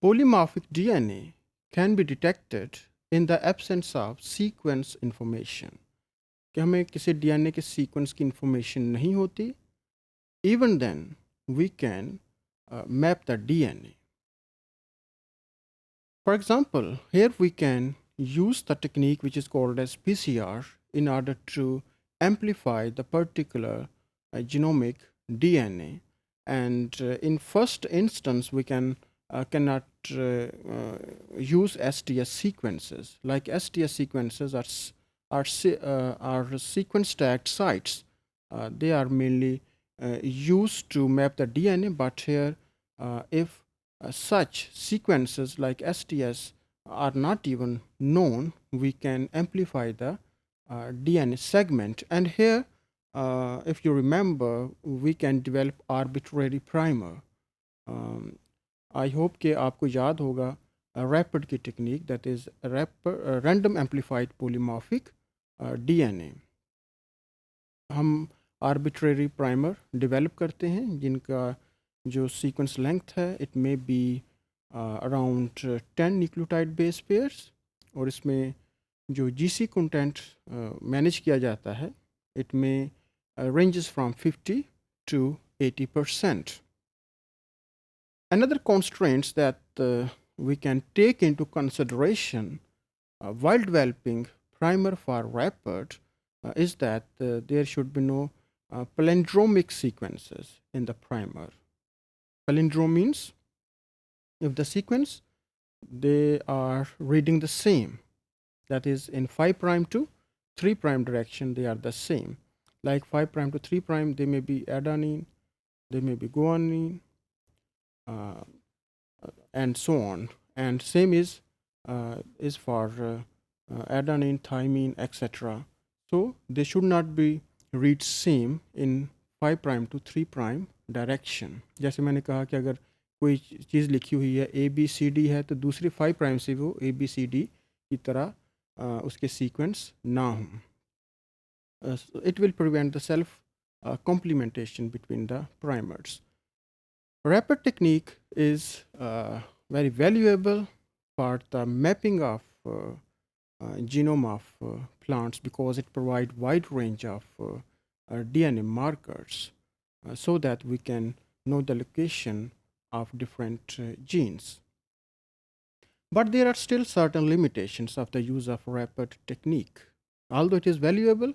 Polymorphic DNA can be detected in the absence of sequence information. कि हमें किसी DNA के sequence की information नहीं होती, even then we can map the DNA. For example, here we can use the technique which is called as PCR in order to amplify the particular genomic DNA. And in first instance, we cannot use STS sequences. Like STS sequences are sequence tagged sites. They are mainly used to map the DNA, but here if such sequences like STS are not even known, we can amplify the DNA segment. And here, if you remember, we can develop arbitrary primer. I hope कि आपको याद होगा rapid की technique, that is random amplified polymorphic DNA. हम arbitrary primer develop करते हैं जिनका जो sequence length है it may be around 10 nucleotide base pairs, और इसमें जो GC content manage किया जाता है it may ranges from 50 to 80%. Another constraints that we can take into consideration while developing primer for rapid is that there should be no palindromic sequences in the primer. Palindrome means if the sequence they are reading the same, that is in 5' to 3' direction they are the same. Like 5' to 3' they may be adenine, they may be guanine, and so on. And same is for adenine, thymine, etc. So they should not be read same in 5' to 3' direction. जैसे मैंने कहा कि अगर कोई चीज़ लिखी हुई है ABCD है तो दूसरी 5' से वो ABCD की तरह उसके सीक्वेंस ना हो. It will prevent the self complementation between the primers. Rapid technique is very valuable for the mapping of genome of plants because it provides wide range of DNA markers so that we can know the location of different genes. But there are still certain limitations of the use of rapid technique, although it is valuable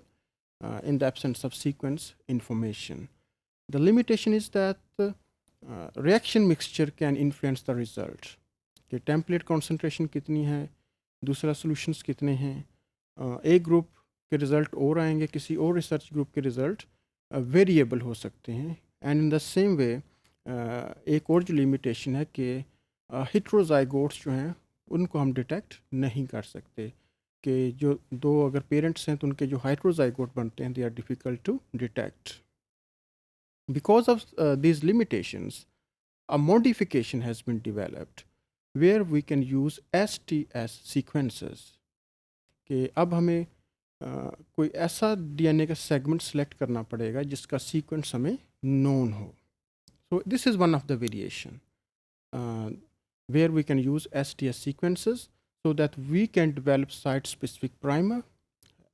in the absence of sequence information. The limitation is that reaction mixture can influence the result. कि template concentration कितनी है, दूसरा solutions कितने हैं, एक group के result और आएंगे, किसी और रिसर्च ग्रुप के रिजल्ट वेरिएबल हो सकते हैं. And in the same way एक और जो लिमिटेशन है कि हेट्रोजाइगोट्स जो हैं उनको हम डिटेक्ट नहीं कर सकते, कि जो दो अगर पेरेंट्स हैं तो उनके जो हेट्रोजाइगोट बनते हैं they are difficult to detect. Because of these limitations, a modification has been developed where we can use STS sequences. कि अब हमें कोई ऐसा DNA का सेगमेंट सेलेक्ट करना पड़ेगा जिसका सीक्वेंस हमें नोन हो. So this is one of the variation where we can use STS sequences so that we can develop site-specific primer.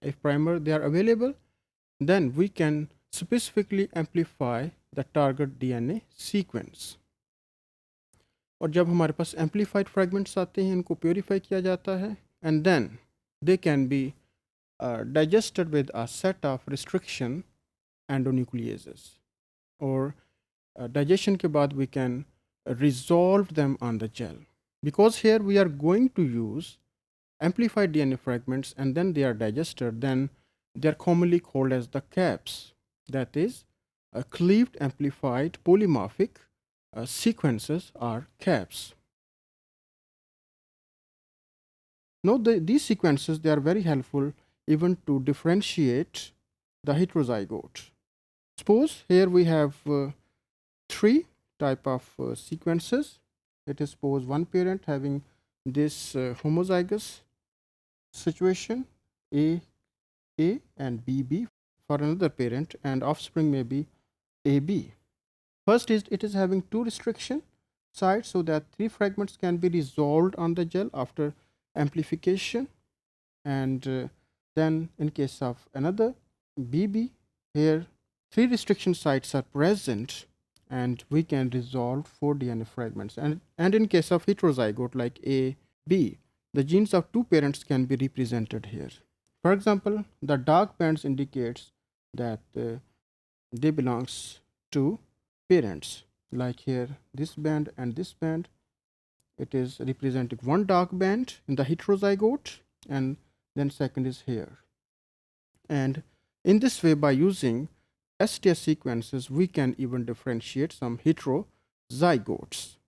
If primer they are available, then we can specifically amplify the target DNA sequence. और जब हमारे पास amplified fragments आते हैं इनको purify किया जाता है and then they can be digested with a set of restriction endonucleases, or digestion के बाद we can resolve them on the gel. Because here we are going to use amplified DNA fragments and then they are digested, then they are commonly called as the caps. That is, cleaved amplified polymorphic sequences are caps. Now these sequences they are very helpful even to differentiate the heterozygote. Suppose here we have three type of sequences. It is suppose one parent having this homozygous situation A and BB, for another parent, and offspring may be AB. First is it is having two restriction side so that 3 fragments can be resolved on the gel after amplification. And then in case of another BB, here 3 restriction sites are present and we can resolve 4 DNA fragments. And in case of heterozygote like A, B, the genes of 2 parents can be represented here. For example, the dark bands indicates that they belongs to parents. Like here, this band and this band, it is representing one dark band in the heterozygote, and then second is here. And in this way, by using STS sequences, we can even differentiate some heterozygotes.